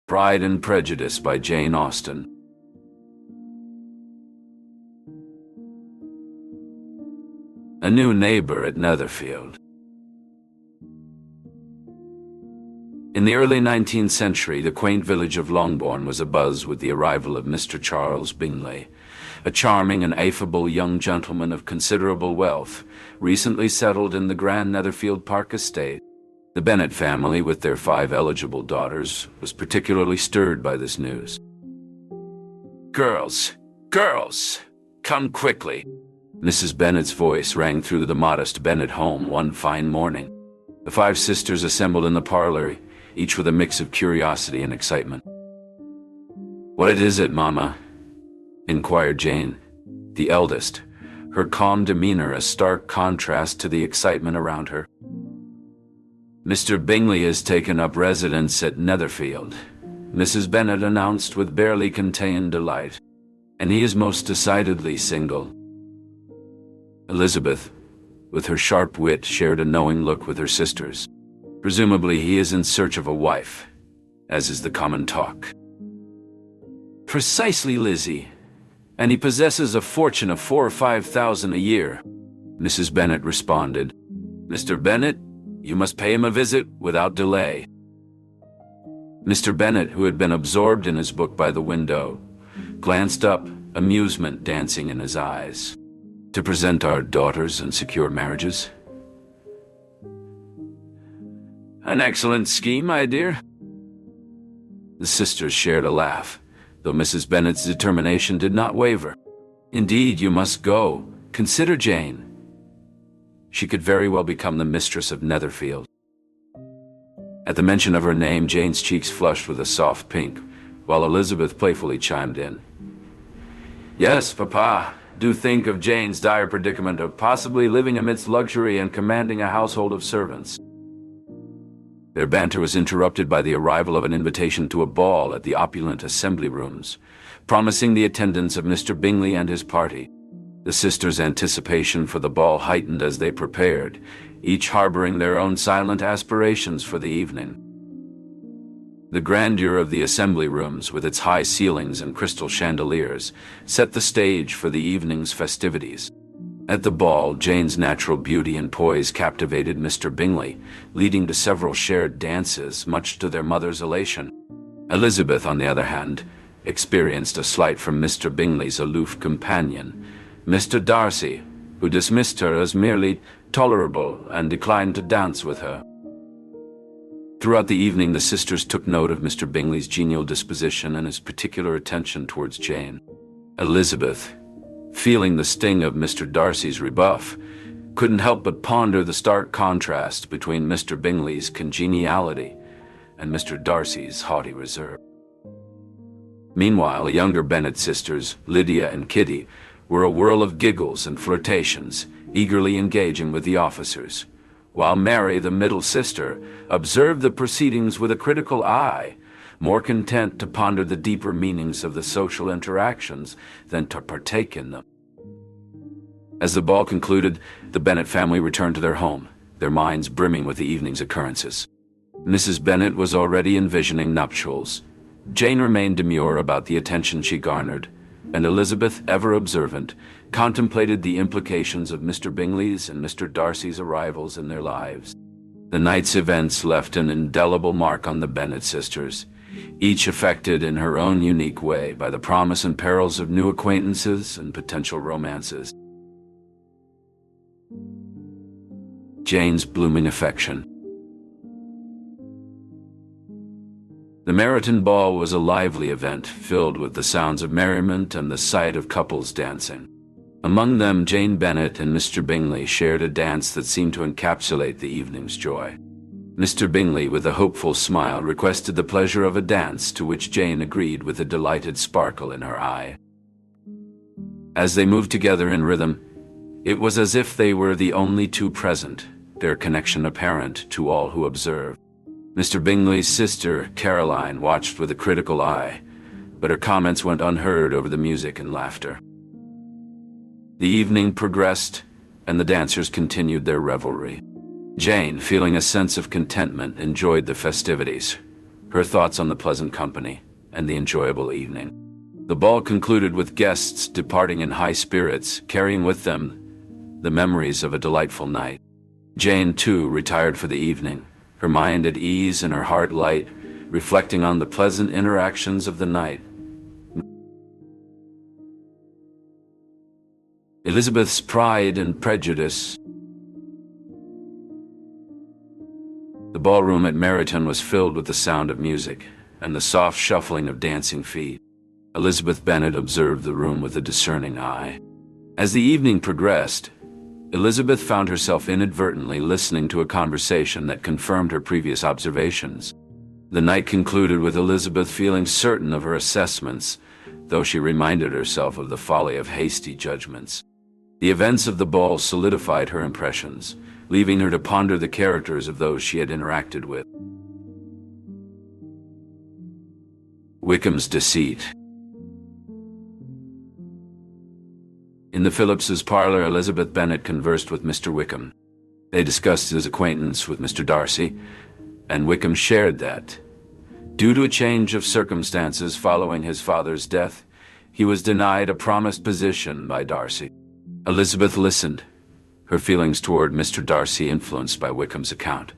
Pride and Prejudice by Jane Austen. A new neighbor at Netherfield. In the early 19th century, the quaint village of Longbourn was abuzz with the arrival of Mr. Charles Bingley, a charming and affable young gentleman of considerable wealth, recently settled in the grand Netherfield Park estate. The Bennett family, with their 5 eligible daughters, was particularly stirred by this news. "Girls, girls, come quickly!" Mrs. Bennett's voice rang through the modest Bennett home one fine morning. The 5 sisters assembled in the parlor, each with a mix of curiosity and excitement. "What is it, Mama?" inquired Jane, the eldest, her calm demeanor a stark contrast to the excitement around her. "Mr. Bingley has taken up residence at Netherfield," Mrs. Bennett announced with barely contained delight, "and he is most decidedly single." Elizabeth, with her sharp wit, shared a knowing look with her sisters. "Presumably he is in search of a wife, as is the common talk." "Precisely, Lizzie. And he possesses a fortune of 4,000 or 5,000 a year," Mrs. Bennett responded. "Mr. Bennett, you must pay him a visit without delay." Mr. Bennett, who had been absorbed in his book by the window, glanced up, amusement dancing in his eyes. "To present our daughters and secure marriages?" "An excellent scheme, my dear." The sisters shared a laugh, though Mrs. Bennett's determination did not waver. "Indeed, you must go. Consider Jane. She could very well become the mistress of Netherfield." At the mention of her name, Jane's cheeks flushed with a soft pink, while Elizabeth playfully chimed in. "Yes, Papa, do think of Jane's dire predicament of possibly living amidst luxury and commanding a household of servants." Their banter was interrupted by the arrival of an invitation to a ball at the opulent assembly rooms, promising the attendance of Mr. Bingley and his party. The sisters' anticipation for the ball heightened as they prepared, each harboring their own silent aspirations for the evening. The grandeur of the assembly rooms, with its high ceilings and crystal chandeliers, set the stage for the evening's festivities. At the ball, Jane's natural beauty and poise captivated Mr. Bingley, leading to several shared dances, much to their mother's elation. Elizabeth, on the other hand, experienced a slight from Mr. Bingley's aloof companion, Mr. Darcy, who dismissed her as merely tolerable and declined to dance with her. Throughout the evening, the sisters took note of Mr. Bingley's genial disposition and his particular attention towards Jane. Elizabeth, feeling the sting of Mr. Darcy's rebuff, couldn't help but ponder the stark contrast between Mr. Bingley's congeniality and Mr. Darcy's haughty reserve. Meanwhile, the younger Bennett sisters, Lydia and Kitty, were a whirl of giggles and flirtations, eagerly engaging with the officers, while Mary, the middle sister, observed the proceedings with a critical eye, more content to ponder the deeper meanings of the social interactions than to partake in them. As the ball concluded, the Bennett family returned to their home, their minds brimming with the evening's occurrences. Mrs. Bennett was already envisioning nuptials. Jane remained demure about the attention she garnered, and Elizabeth, ever observant, contemplated the implications of Mr. Bingley's and Mr. Darcy's arrivals in their lives. The night's events left an indelible mark on the Bennett sisters, each affected in her own unique way by the promise and perils of new acquaintances and potential romances. Jane's blooming affection. The Meryton Ball was a lively event, filled with the sounds of merriment and the sight of couples dancing. Among them, Jane Bennet and Mr. Bingley shared a dance that seemed to encapsulate the evening's joy. Mr. Bingley, with a hopeful smile, requested the pleasure of a dance, to which Jane agreed with a delighted sparkle in her eye. As they moved together in rhythm, it was as if they were the only two present, their connection apparent to all who observed. Mr. Bingley's sister, Caroline, watched with a critical eye, but her comments went unheard over the music and laughter. The evening progressed, and the dancers continued their revelry. Jane, feeling a sense of contentment, enjoyed the festivities, her thoughts on the pleasant company and the enjoyable evening. The ball concluded with guests departing in high spirits, carrying with them the memories of a delightful night. Jane, too, retired for the evening, her mind at ease and her heart light, reflecting on the pleasant interactions of the night. Elizabeth's Pride and Prejudice. The ballroom at Meryton was filled with the sound of music and the soft shuffling of dancing feet. Elizabeth Bennet observed the room with a discerning eye. As the evening progressed, Elizabeth found herself inadvertently listening to a conversation that confirmed her previous observations. The night concluded with Elizabeth feeling certain of her assessments, though she reminded herself of the folly of hasty judgments. The events of the ball solidified her impressions, leaving her to ponder the characters of those she had interacted with. Wickham's deceit. In the Philips' parlor, Elizabeth Bennet conversed with Mr. Wickham. They discussed his acquaintance with Mr. Darcy, and Wickham shared that, due to a change of circumstances following his father's death, he was denied a promised position by Darcy. Elizabeth listened, her feelings toward Mr. Darcy influenced by Wickham's account.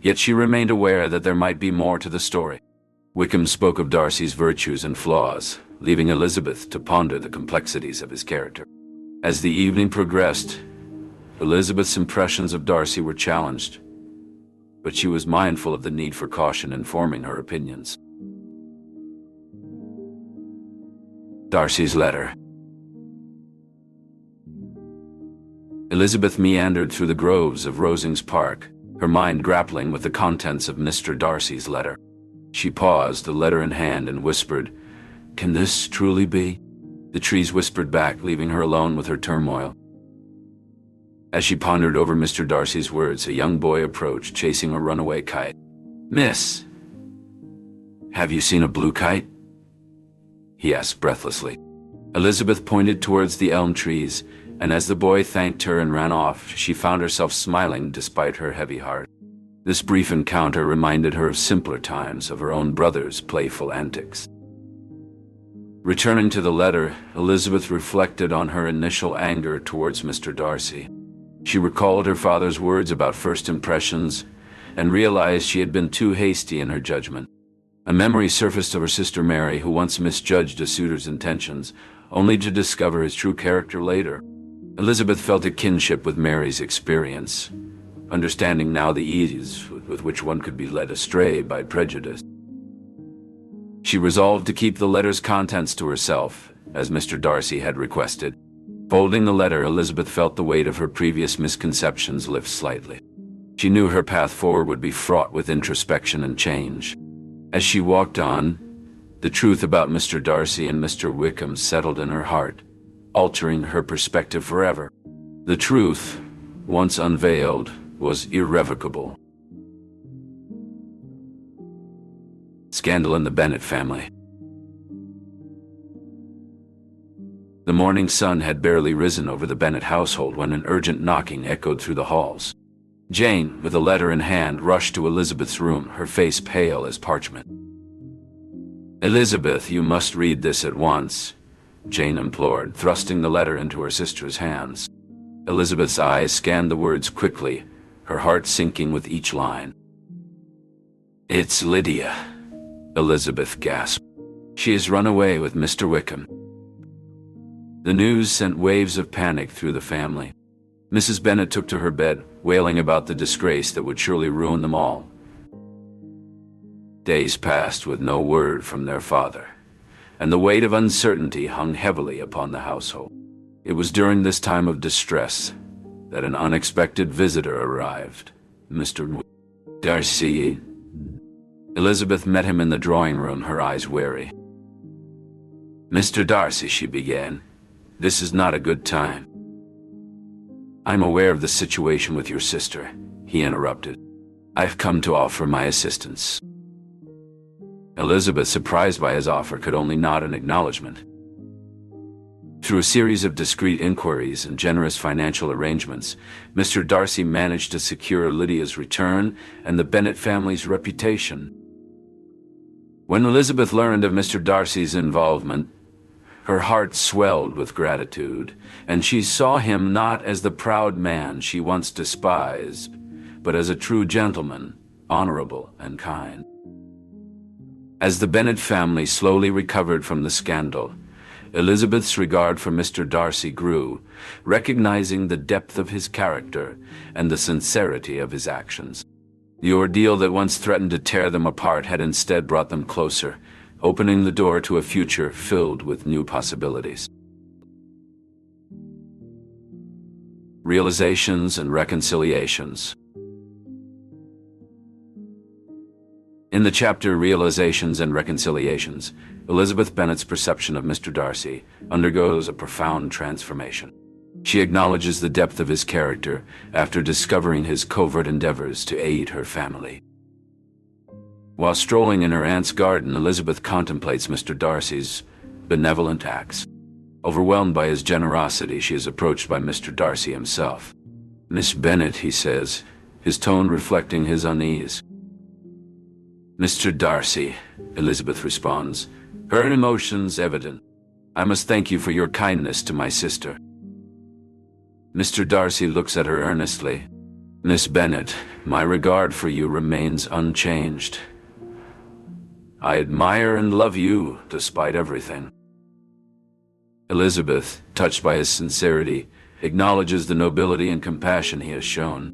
Yet she remained aware that there might be more to the story. Wickham spoke of Darcy's virtues and flaws, leaving Elizabeth to ponder the complexities of his character. As the evening progressed, Elizabeth's impressions of Darcy were challenged, but she was mindful of the need for caution in forming her opinions. Darcy's Letter. Elizabeth meandered through the groves of Rosings Park, her mind grappling with the contents of Mr. Darcy's letter. She paused, the letter in hand, and whispered, "Can this truly be?" The trees whispered back, leaving her alone with her turmoil. As she pondered over Mr. Darcy's words, a young boy approached, chasing a runaway kite. "Miss, have you seen a blue kite?" he asked breathlessly. Elizabeth pointed towards the elm trees, and as the boy thanked her and ran off, she found herself smiling despite her heavy heart. This brief encounter reminded her of simpler times, of her own brother's playful antics. Returning to the letter, Elizabeth reflected on her initial anger towards Mr. Darcy. She recalled her father's words about first impressions and realized she had been too hasty in her judgment. A memory surfaced of her sister Mary, who once misjudged a suitor's intentions, only to discover his true character later. Elizabeth felt a kinship with Mary's experience, understanding now the ease with which one could be led astray by prejudice. She resolved to keep the letter's contents to herself, as Mr. Darcy had requested. Folding the letter, Elizabeth felt the weight of her previous misconceptions lift slightly. She knew her path forward would be fraught with introspection and change. As she walked on, the truth about Mr. Darcy and Mr. Wickham settled in her heart, altering her perspective forever. The truth, once unveiled, was irrevocable. Scandal in the Bennett family. The morning sun had barely risen over the Bennett household when an urgent knocking echoed through the halls. Jane, with a letter in hand, rushed to Elizabeth's room, her face pale as parchment. "Elizabeth, you must read this at once," Jane implored, thrusting the letter into her sister's hands. Elizabeth's eyes scanned the words quickly, her heart sinking with each line. "It's Lydia," Elizabeth gasped. "She has run away with Mr. Wickham." The news sent waves of panic through the family. Mrs. Bennet took to her bed, wailing about the disgrace that would surely ruin them all. Days passed with no word from their father, and the weight of uncertainty hung heavily upon the household. It was during this time of distress that an unexpected visitor arrived. Mr. Darcy. Elizabeth met him in the drawing room, her eyes wary. "Mr. Darcy," she began, "this is not a good time." "I'm aware of the situation with your sister," he interrupted. "I've come to offer my assistance." Elizabeth, surprised by his offer, could only nod in acknowledgement. Through a series of discreet inquiries and generous financial arrangements, Mr. Darcy managed to secure Lydia's return and the Bennett family's reputation. When Elizabeth learned of Mr. Darcy's involvement, her heart swelled with gratitude, and she saw him not as the proud man she once despised, but as a true gentleman, honorable and kind. As the Bennett family slowly recovered from the scandal, Elizabeth's regard for Mr. Darcy grew, recognizing the depth of his character and the sincerity of his actions. The ordeal that once threatened to tear them apart had instead brought them closer, opening the door to a future filled with new possibilities. Realizations and reconciliations. In the chapter Realizations and Reconciliations, Elizabeth Bennet's perception of Mr. Darcy undergoes a profound transformation. She acknowledges the depth of his character after discovering his covert endeavors to aid her family. While strolling in her aunt's garden, Elizabeth contemplates Mr. Darcy's benevolent acts. Overwhelmed by his generosity, she is approached by Mr. Darcy himself. "Miss Bennet," he says, his tone reflecting his unease. "Mr. Darcy," Elizabeth responds, her emotions evident. "I must thank you for your kindness to my sister." Mr. Darcy looks at her earnestly. "Miss Bennet, my regard for you remains unchanged. I admire and love you despite everything." Elizabeth, touched by his sincerity, acknowledges the nobility and compassion he has shown.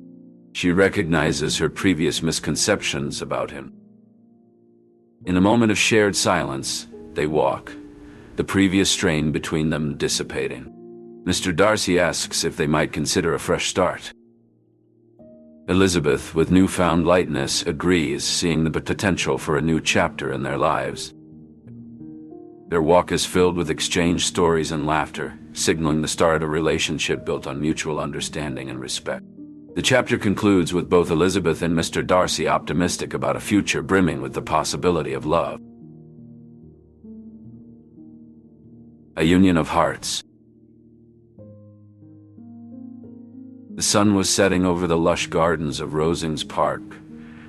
She recognizes her previous misconceptions about him. In a moment of shared silence, they walk, the previous strain between them dissipating. Mr. Darcy asks if they might consider a fresh start. Elizabeth, with newfound lightness, agrees, seeing the potential for a new chapter in their lives. Their walk is filled with exchanged stories and laughter, signaling the start of a relationship built on mutual understanding and respect. The chapter concludes with both Elizabeth and Mr. Darcy optimistic about a future brimming with the possibility of love. A union of hearts. The sun was setting over the lush gardens of Rosings Park,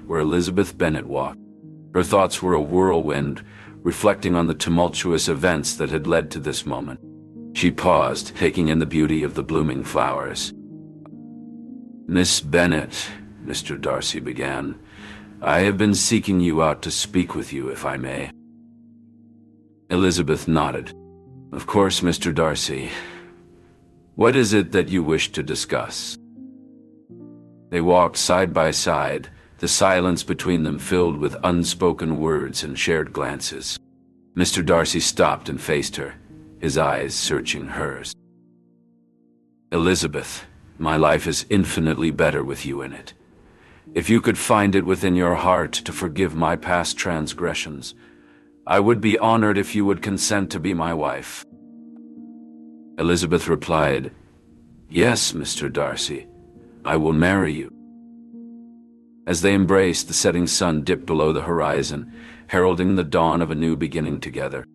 where Elizabeth Bennet walked. Her thoughts were a whirlwind, reflecting on the tumultuous events that had led to this moment. She paused, taking in the beauty of the blooming flowers. "Miss Bennet," Mr. Darcy began, "I have been seeking you out to speak with you, if I may." Elizabeth nodded. "Of course, Mr. Darcy. What is it that you wish to discuss?" They walked side by side, the silence between them filled with unspoken words and shared glances. Mr. Darcy stopped and faced her, his eyes searching hers. "Elizabeth, my life is infinitely better with you in it. If you could find it within your heart to forgive my past transgressions, I would be honored if you would consent to be my wife." Elizabeth replied, "Yes, Mr. Darcy, I will marry you." As they embraced, the setting sun dipped below the horizon, heralding the dawn of a new beginning together.